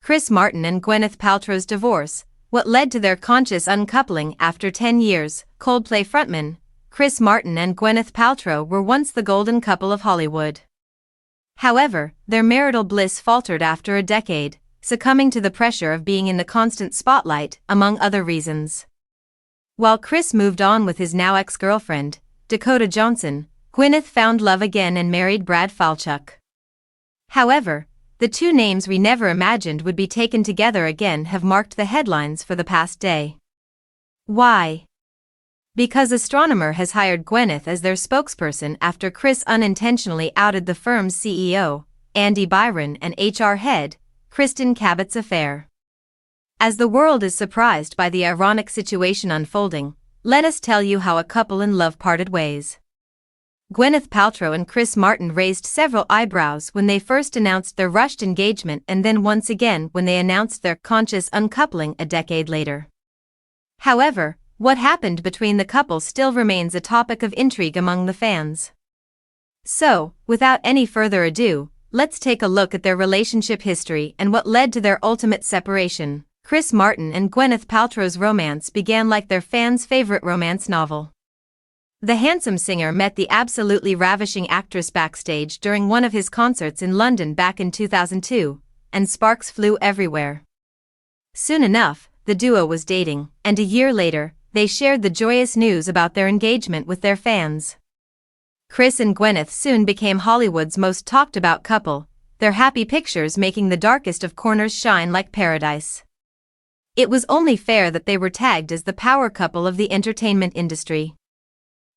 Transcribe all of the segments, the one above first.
Chris Martin and Gwyneth Paltrow's divorce, what led to their conscious uncoupling after 10 years. Coldplay frontman, Chris Martin and Gwyneth Paltrow were once the golden couple of Hollywood. However, their marital bliss faltered after a decade, succumbing to the pressure of being in the constant spotlight, among other reasons. While Chris moved on with his now ex-girlfriend, Dakota Johnson, Gwyneth found love again and married Brad Falchuk. However, the two names we never imagined would be taken together again have marked the headlines for the past day. Why? Because Astronomer has hired Gwyneth as their spokesperson after Chris unintentionally outed the firm's CEO, Andy Byron, and HR head, Kristen Cabot's affair. As the world is surprised by the ironic situation unfolding, let us tell you how a couple in love parted ways. Gwyneth Paltrow and Chris Martin raised several eyebrows when they first announced their rushed engagement, and then once again when they announced their conscious uncoupling a decade later. However, what happened between the couple still remains a topic of intrigue among the fans. So, without any further ado, let's take a look at their relationship history and what led to their ultimate separation. Chris Martin and Gwyneth Paltrow's romance began like their fans' favorite romance novel. The handsome singer met the absolutely ravishing actress backstage during one of his concerts in London back in 2002, and sparks flew everywhere. Soon enough, the duo was dating, and a year later, they shared the joyous news about their engagement with their fans. Chris and Gwyneth soon became Hollywood's most talked about couple, their happy pictures making the darkest of corners shine like paradise. It was only fair that they were tagged as the power couple of the entertainment industry.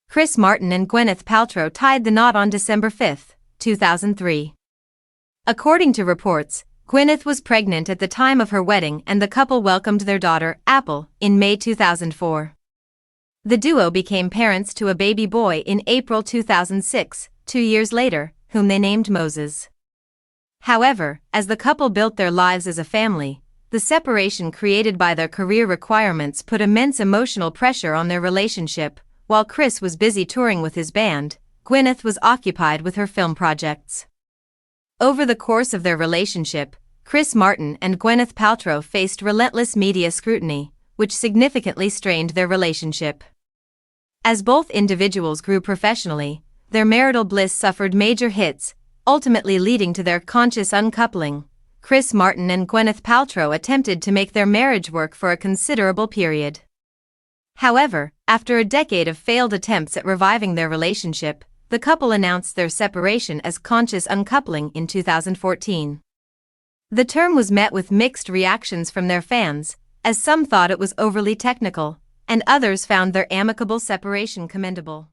Chris Martin and Gwyneth Paltrow tied the knot on December 5, 2003. According to reports, Gwyneth was pregnant at the time of her wedding, and the couple welcomed their daughter, Apple, in May 2004. The duo became parents to a baby boy in April 2006, 2 years later, whom they named Moses. However, as the couple built their lives as a family, the separation created by their career requirements put immense emotional pressure on their relationship. While Chris was busy touring with his band, Gwyneth was occupied with her film projects. Over the course of their relationship, Chris Martin and Gwyneth Paltrow faced relentless media scrutiny, which significantly strained their relationship. As both individuals grew professionally, their marital bliss suffered major hits, ultimately leading to their conscious uncoupling. Chris Martin and Gwyneth Paltrow attempted to make their marriage work for a considerable period. However, after a decade of failed attempts at reviving their relationship, the couple announced their separation as conscious uncoupling in 2014. The term was met with mixed reactions from their fans, as some thought it was overly technical, and others found their amicable separation commendable.